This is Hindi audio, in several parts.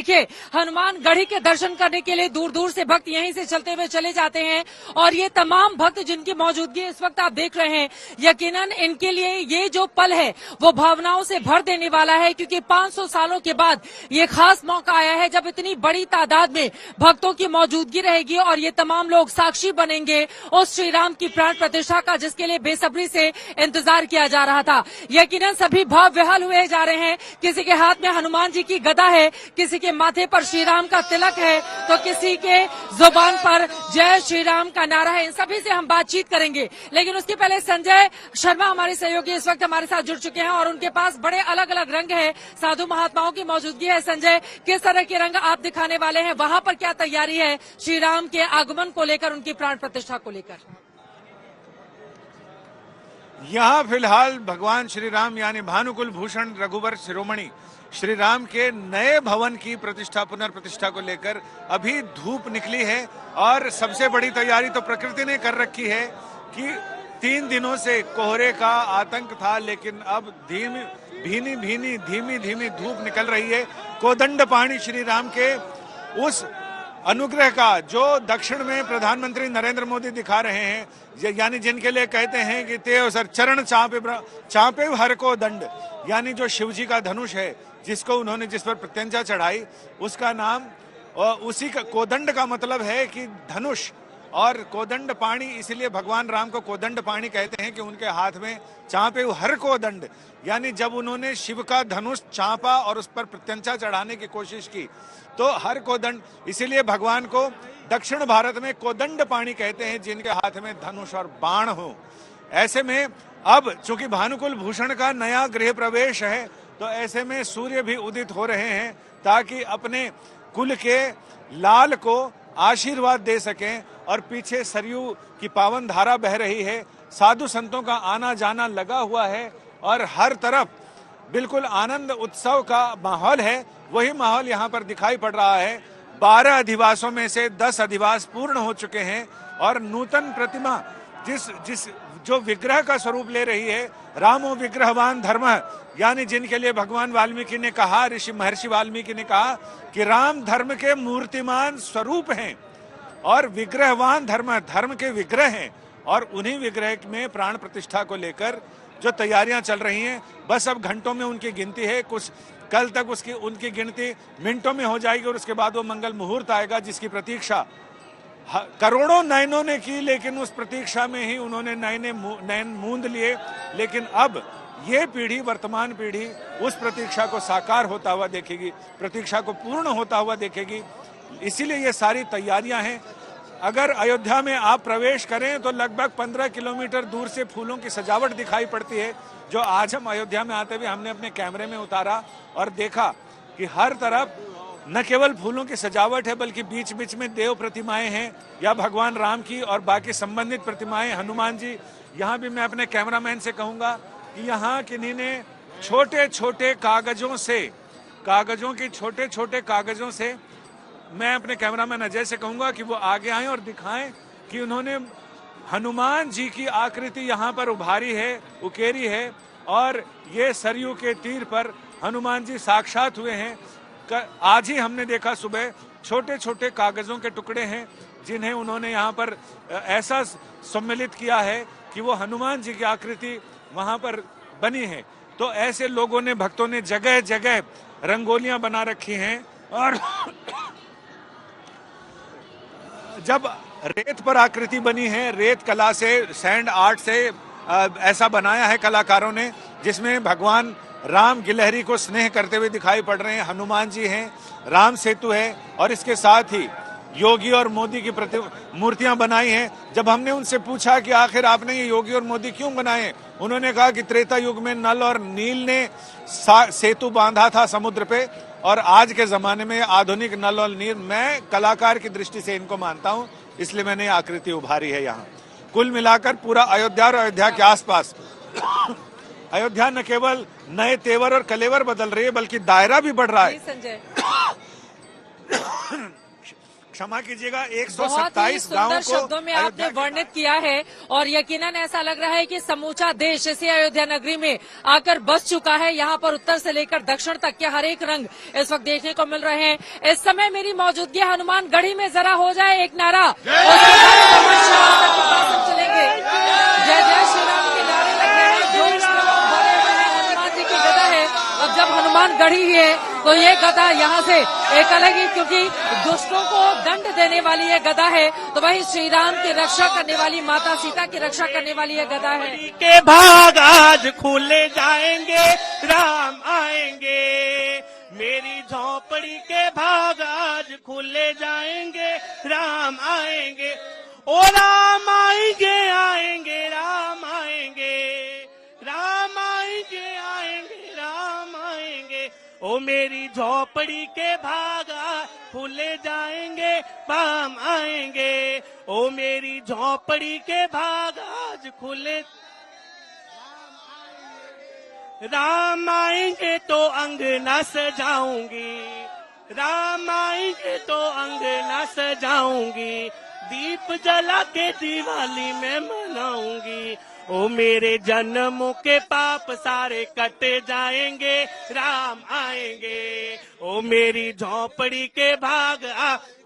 देखिए, हनुमान गढ़ी के दर्शन करने के लिए दूर दूर से भक्त यहीं से चलते हुए चले जाते हैं और ये तमाम भक्त जिनकी मौजूदगी इस वक्त आप देख रहे हैं, यकीनन इनके लिए ये जो पल है वो भावनाओं से भर देने वाला है, क्योंकि 500 सालों के बाद ये खास मौका आया है जब इतनी बड़ी तादाद में भक्तों की मौजूदगी रहेगी और ये तमाम लोग साक्षी बनेंगे उस श्री राम की प्राण प्रतिष्ठा का, जिसके लिए बेसब्री से इंतजार किया जा रहा था। यकीनन सभी भाव विह्वल हुए जा रहे हैं। किसी के हाथ में हनुमान जी की गदा है, किसी के माथे पर श्री राम का तिलक है, तो किसी के जुबान पर जय श्री राम का नारा है। इन सभी से हम बातचीत करेंगे, लेकिन उसके पहले संजय शर्मा हमारे सहयोगी इस वक्त हमारे साथ जुड़ चुके हैं और उनके पास बड़े अलग अलग रंग है, साधु महात्माओं की मौजूदगी है। संजय, किस तरह के रंग आप दिखाने वाले हैं? वहां पर क्या तैयारी है श्री राम के आगमन को लेकर, उनकी प्राण प्रतिष्ठा को लेकर? यहाँ फिलहाल भगवान श्री राम यानी भानुकुल भूषण रघुवर शिरोमणि श्री राम के नए भवन की प्रतिष्ठा पुनर्प्रतिष्ठा को लेकर अभी धूप निकली है और सबसे बड़ी तैयारी तो प्रकृति ने कर रखी है कि 3 दिनों से कोहरे का आतंक था, लेकिन अब धीमी धीमी धूप निकल रही है। कोदंड पाणी श्री राम के उस अनुग्रह का जो दक्षिण में प्रधानमंत्री नरेंद्र मोदी दिखा रहे हैं, यानी जिनके लिए कहते हैं कि ते सर चरण चापे हर को दंड, यानी जो शिव जी का धनुष है जिसको उन्होंने जिस पर प्रत्यंचा चढ़ाई, उसका नाम उसी का कोदंड का मतलब है कि धनुष, और कोदंड पाणी इसलिए भगवान राम को कोदंड पाणी कहते हैं कि उनके हाथ में चापे हर को दंड, यानी जब उन्होंने शिव का धनुष चापा और उस पर प्रत्यंचा चढ़ाने की कोशिश की तो हर को दंड, इसीलिए भगवान को दक्षिण भारत में कोदंड पाणी कहते हैं, जिनके हाथ में धनुष और बाण हो। ऐसे में अब चूंकि भानुकुल भूषण का नया गृह प्रवेश है, तो ऐसे में सूर्य भी उदित हो रहे हैं ताकि अपने कुल के लाल को आशीर्वाद दे सकें, और पीछे सरयू की पावन धारा बह रही है, साधु संतों का आना जाना लगा हुआ है और हर तरफ बिल्कुल आनंद उत्सव का माहौल है। वही माहौल यहाँ पर दिखाई पड़ रहा है। 12 अधिवासों में से 10 अधिवास पूर्ण हो चुके हैं और नूतन प्रतिमा जिस जो विग्रह का स्वरूप ले रही है, रामो विग्रहवान धर्म, यानी जिनके लिए भगवान वाल्मीकि ने कहा, ऋषि महर्षि वाल्मीकि ने कहा कि राम धर्म के मूर्तिमान स्वरूप हैं और विग्रहवान धर्म के विग्रह हैं, और उन्हीं विग्रह में प्राण प्रतिष्ठा को लेकर जो तैयारियां चल रही हैं, बस अब घंटों में उनकी गिनती है। कुछ कल तक उनकी गिनती मिनटों में हो जाएगी और उसके बाद वो मंगल मुहूर्त आएगा, जिसकी प्रतीक्षा करोड़ों नयनों ने की, लेकिन उस प्रतीक्षा में ही उन्होंने नयन मूंद लिए। लेकिन अब ये पीढ़ी, वर्तमान पीढ़ी उस प्रतीक्षा को साकार होता हुआ देखेगी, प्रतीक्षा को पूर्ण होता हुआ देखेगी। इसीलिए ये सारी तैयारियां हैं। अगर अयोध्या में आप प्रवेश करें तो लगभग 15 किलोमीटर दूर से फूलों की सजावट दिखाई पड़ती है, जो आज हम अयोध्या में आते हुए हमने अपने कैमरे में उतारा और देखा कि हर तरफ न केवल फूलों की सजावट है, बल्कि बीच बीच में देव प्रतिमाएं हैं या भगवान राम की और बाकी संबंधित प्रतिमाएं, हनुमान जी। यहाँ भी मैं अपने कैमरामैन से कहूँगा कि यहाँ किन्हीं ने छोटे छोटे कागजों से मैं अपने कैमरामैन अजय से कहूंगा कि वो आगे आएं और दिखाएं कि उन्होंने हनुमान जी की आकृति यहाँ पर उकेरी है और ये सरयू के तीर पर हनुमान जी साक्षात हुए हैं। आज ही हमने देखा सुबह छोटे छोटे कागजों के टुकड़े हैं जिन्हें उन्होंने यहाँ पर ऐसा सम्मिलित किया है कि वो हनुमान जी की आकृति वहाँ पर बनी है। तो ऐसे लोगों ने, भक्तों ने जगह जगह रंगोलियां बना रखी हैं और जब रेत पर आकृति बनी है, रेत कला से, सैंड आर्ट से ऐसा बनाया है कलाकारों ने, जिसमें भगवान राम गिलहरी को स्नेह करते हुए दिखाई पड़ रहे हैं, हनुमान जी हैं, राम सेतु है और इसके साथ ही योगी और मोदी की मूर्तियां बनाई हैं। जब हमने उनसे पूछा कि आखिर आपने ये योगी और मोदी क्यों बनाए, उन्होंने कहा कि त्रेता युग में नल और नील ने सेतु बांधा था समुद्र पे, और आज के जमाने में आधुनिक नल और नील, मैं कलाकार की दृष्टि से इनको मानता हूं, इसलिए मैंने आकृति उभारी है यहाँ। कुल मिलाकर पूरा अयोध्या और अयोध्या के आसपास अयोध्या न केवल नए तेवर और कलेवर बदल रही है, बल्कि दायरा भी बढ़ रहा है। क्षमा कीजिएगा, बहुत ही 127 गांवों सुंदर को शब्दों में आपने वर्णित किया है और यकीनन ऐसा लग रहा है कि समूचा देश इसी अयोध्या नगरी में आकर बस चुका है। यहाँ पर उत्तर से लेकर दक्षिण तक के हर एक रंग इस वक्त देखने को मिल रहे हैं। इस समय मेरी मौजूदगी हनुमान गढ़ी में जरा हो जाए एक नारा, उसके बाद हम चलेंगे। जय जय श्री राम के नारे लग रहे हैं, जोश भरे हुए हैं। हनुमान जी की गदा है, अब जब हनुमान गढ़ी है तो ये गदा यहाँ से एक अलग ही, क्योंकि दुष्टों को दंड देने वाली ये गदा है, तो वही श्री राम की रक्षा करने वाली, माता सीता की रक्षा करने वाली ये गदा है। के भाग आज खुले जाएंगे, राम आएंगे। मेरी झोपड़ी के भाग आज खुले जाएंगे, राम आएंगे। ओ राम आएंगे, आएंगे, राम आएंगे, राम आएंगे, आएंगे, राम आएंगे। ओ मेरी झोपड़ी के भागा खुले जाएंगे, राम आएंगे। ओ मेरी झोपड़ी के भाग आज खुले, राम आएंगे तो अंगना सजाऊंगी, राम आएंगे तो अंगना सजाऊंगी। दीप जला के दिवाली में मनाऊंगी। ओ मेरे जन्मों के पाप सारे कटे जाएंगे, राम आएंगे। ओ मेरी झोपड़ी के भाग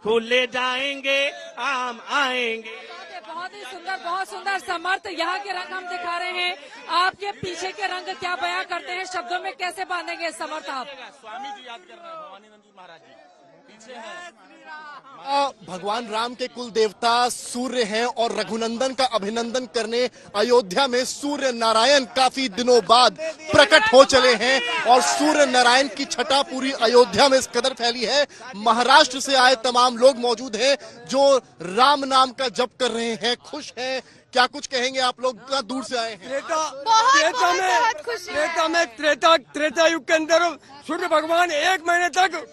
खुले जाएंगे, राम आएंगे। बहुत सुंदर समर्थ यहाँ के रंग हम दिखा रहे हैं। आपके पीछे के रंग क्या बयां करते हैं, शब्दों में कैसे बांधेंगे समर्थ आप? स्वामी जी याद कर रहे हैं, भवानीनंद जी महाराज जी पीछे हैं। भगवान राम के कुल देवता सूर्य हैं और रघुनंदन का अभिनंदन करने अयोध्या में सूर्य नारायण काफी दिनों बाद प्रकट हो चले हैं और सूर्य नारायण की छटा पूरी अयोध्या में इस कदर फैली है। महाराष्ट्र से आए तमाम लोग मौजूद हैं जो राम नाम का जप कर रहे हैं, खुश हैं। क्या कुछ कहेंगे आप लोग, इतना दूर से आए हैं? त्रेता युग के अंदर सूर्य भगवान 1 महीने तक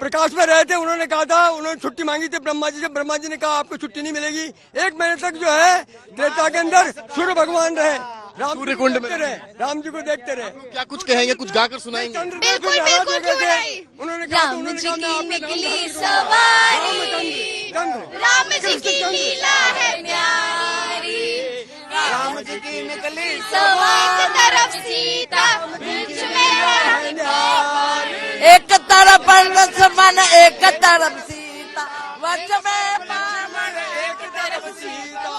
प्रकाश में रहे थे। उन्होंने कहा था, उन्होंने छुट्टी मांगी थी ब्रह्मा जी से, ब्रह्मा जी ने कहा आपको छुट्टी नहीं मिलेगी। 1 महीने तक जो है त्रेता के अंदर सूर्य भगवान रहे, सूर्य कुंड में रहे, राम जी को देखते रहे। क्या कुछ कहेंगे, कुछ गाकर सुनाएंगे? बिल्कुल उन्होंने कहा राम जी की निकली सवारी, राम जी की लीला है प्यारी। राम जी की निकली सवारी, एक तरफ सीता बीच में है प्यारी। एक तरफ लक्ष्मण एक तरफ सीता, वच में बामन एक तरफ सीता।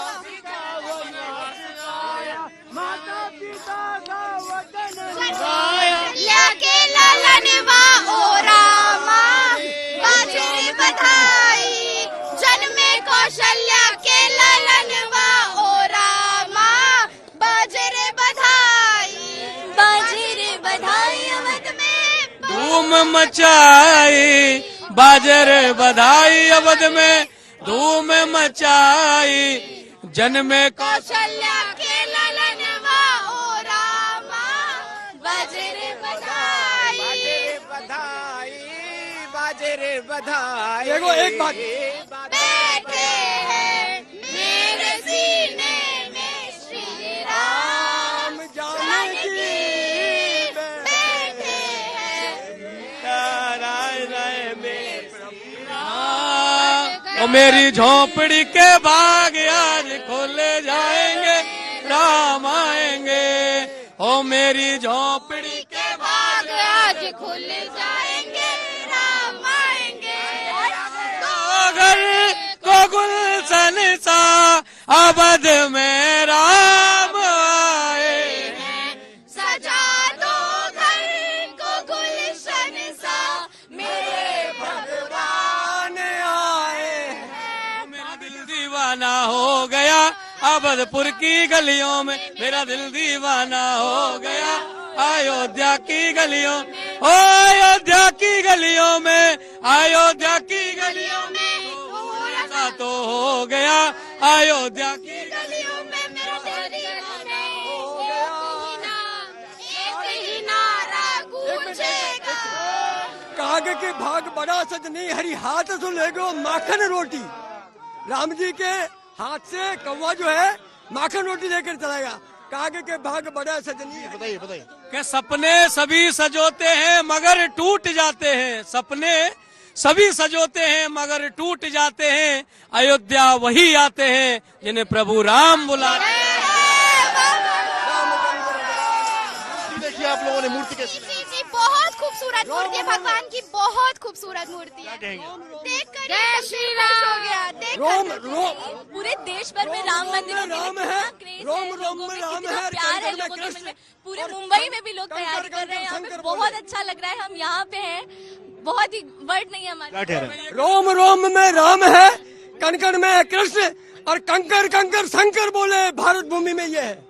माता पिता का वचन लाके लालनवा ओ रामा, बाजरे बधाई जन्मे कौशल्या के लालनवा ओ रामा, बाजरे बधाई, बाजरे बधाई। अवध में धूम मचाई, बाजरे बधाई अवध में धूम मचाई। जन्मे कौशल्या के ललनवा ओ रामा, बाजरे बधाई, बाजरे बधाई। देखो एक बात, बैठे हैं मेरे सीने में श्री राम जानकी, बैठे ओ मेरी झोपड़ी के भाग आज खोले जाएंगे, राम आएंगे। ओ मेरी झोपड़ी के भाग आज खुल जाएंगे, राम आएंगे। तो घर को गुलशन सा अवध में राम आए हैं। सजा दो घर को गुलशन सा मेरे भगवान आए। मेरा दिल दीवाना हो गया अवधपुर की गलियों में, मेरा दिल दीवाना हो गया अयोध्या की गलियों, ओ अयोध्या की गलियों में, अयोध्या की गलियों में ऐसा तो हो गया अयोध्या की गलियों में मेरा दिल दीवाना हो गया। एक ही नारा गूंजेगा, काग के भाग बड़ा सजनी हरी हाथ से ले गो माखन रोटी। राम जी के हाथ से कौवा जो है माखन रोटी लेकर चलाएगा। काग के भाग बड़ा सजनी। बताइए बताइए। के सपने सभी सजोते हैं मगर टूट जाते हैं, सपने सभी सजोते हैं मगर टूट जाते हैं, अयोध्या वही आते हैं जिन्हें प्रभु राम बुलाते हैं। देखिए आप लोगों ने मूर्ति कैसी जी जी, बहुत खूबसूरत मूर्ति है भगवान की, बहुत खूबसूरत मूर्ति है। देखकर जय श्री राम हो गया। देखकर पूरे देश भर में राम मंदिर राम है, रोम में राम है, प्यार है लोगों के मन में। पूरे मुंबई में भी लोग तैयारी कर रहे हैं, यहाँ पे बहुत अच्छा लग रहा है। हम यहाँ पे हैं, बहुत ही वर्ड नहीं है हमारे। रोम में राम है, कण में है कृष्ण, और कंकर कंकर शंकर बोले भारत भूमि में ये है।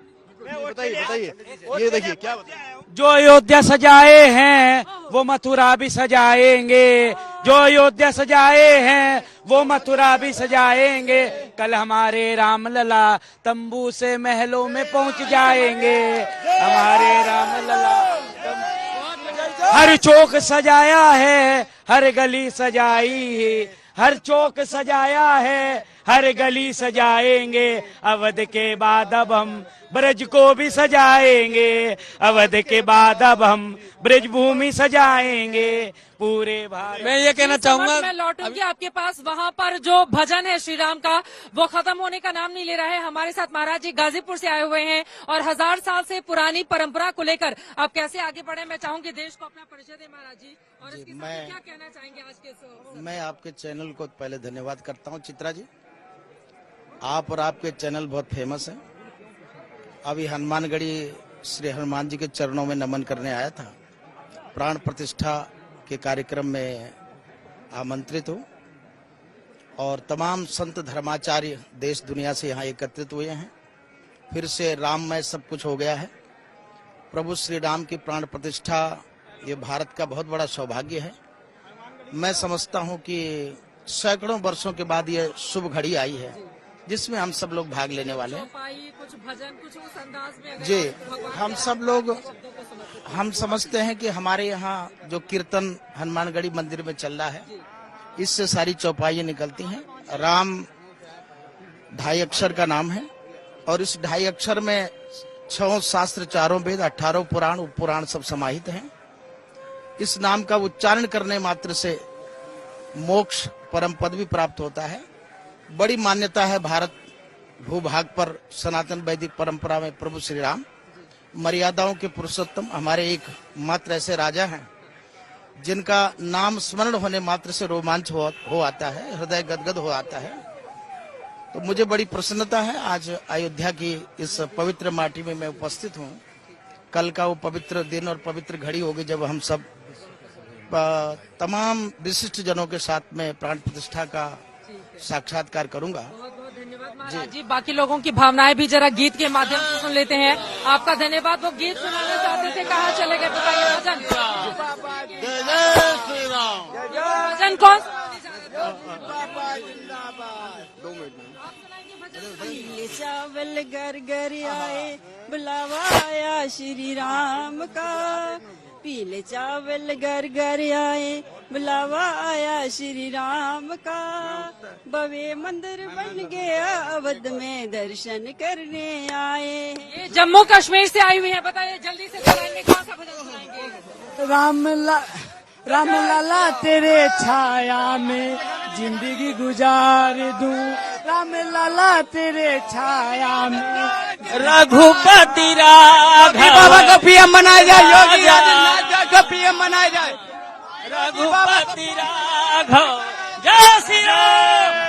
बताइए ये देखिए क्या बताइए। जो अयोध्या सजाए हैं वो मथुरा भी सजाएंगे, जो अयोध्या सजाए हैं वो मथुरा भी सजाएंगे। कल हमारे रामलला तंबू से महलों में पहुंच जाएंगे, हमारे रामलला। हर चौक सजाया है, हर गली सजाई है, हर चौक सजाया है, हर गली सजाएंगे। अवध के बाद अब हम ब्रज को भी सजाएंगे, अवध के बाद अब हम ब्रज भूमि सजाएंगे पूरे भारत। मैं ये कहना चाहूंगा, मैं लौटूंगी आपके पास। वहाँ पर जो भजन है श्री राम का, वो खत्म होने का नाम नहीं ले रहा है। हमारे साथ महाराज जी गाजीपुर से आए हुए हैं और 1000 साल से पुरानी परंपरा को लेकर आप कैसे आगे बढ़े, मैं चाहूंगी देश को अपना परिचय दें महाराज जी, और इसके साथ ही क्या कहना चाहेंगे आज के अवसर? मैं आपके चैनल को पहले धन्यवाद करता हूं चित्रा जी। आप और आपके चैनल बहुत फेमस है। अभी हनुमानगढ़ी श्री हनुमान जी के चरणों में नमन करने आया था, प्राण प्रतिष्ठा के कार्यक्रम में आमंत्रित हूँ, और तमाम संत धर्माचार्य देश दुनिया से यहाँ एकत्रित हुए हैं। फिर से राममय सब कुछ हो गया है। प्रभु श्री राम की प्राण प्रतिष्ठा ये भारत का बहुत बड़ा सौभाग्य है। मैं समझता हूँ कि सैकड़ों वर्षों के बाद ये शुभ घड़ी आई है जिसमें हम सब लोग भाग लेने वाले हैं। कुछ भजन, कुछ उस अंदाज में अगर जी, भगवान हम सब लोग हम समझते हैं कि हमारे यहाँ जो कीर्तन हनुमानगढ़ी मंदिर में चल रहा है, इससे सारी चौपाइयाँ निकलती हैं। राम 2.5 अक्षर का नाम है, और इस 2.5 अक्षर में 6 शास्त्र, 4 वेद, 18 पुराण, उपपुराण सब समाहित हैं। इस नाम का उच्चारण करने मात्र से मोक्ष परम पद भी प्राप्त होता है। बड़ी मान्यता है भारत भूभाग पर सनातन वैदिक परंपरा में। प्रभु श्री राम मर्यादाओं के पुरुषोत्तम हमारे एक मात्र ऐसे राजा हैं जिनका नाम स्मरण होने मात्र से रोमांच हो आता है, हृदय गदगद हो आता है। तो मुझे बड़ी प्रसन्नता है आज अयोध्या की इस पवित्र माटी में मैं उपस्थित हूँ। कल का वो पवित्र दिन और पवित्र घड़ी होगी जब हम सब तमाम विशिष्ट जनों के साथ में प्राण प्रतिष्ठा का साक्षात्कार करूंगा। बहुत बहुत धन्यवाद महाराज जी। बाकी लोगों की भावनाएं भी जरा गीत के माध्यम से सुन लेते हैं। आपका धन्यवाद। वो गीत सुनाना चाहते थे, कहाँ चले गए बताइए। भजन भजन कौन? पीले चावल घर घर आए, बुलावा आया श्री राम का। पीले चावल घर घर आए, बुलावा आया श्री राम का। भव्य मंदिर बन गया, अवध में दर्शन करने आए। ये जम्मू कश्मीर से आई हुई है, बताइए जल्दी से सुनाएंगे, कौन सा भजन सुनाएंगे? राम लाला तेरे छाया में जिंदगी गुजार दूं, राम लाला तेरे छाया में रघुपति राघव। बाबा का पीएम बनाया जाए, योगी आदित्यनाथ का पीएम बनाया जाए। रघुपति राघव जय श्री राम।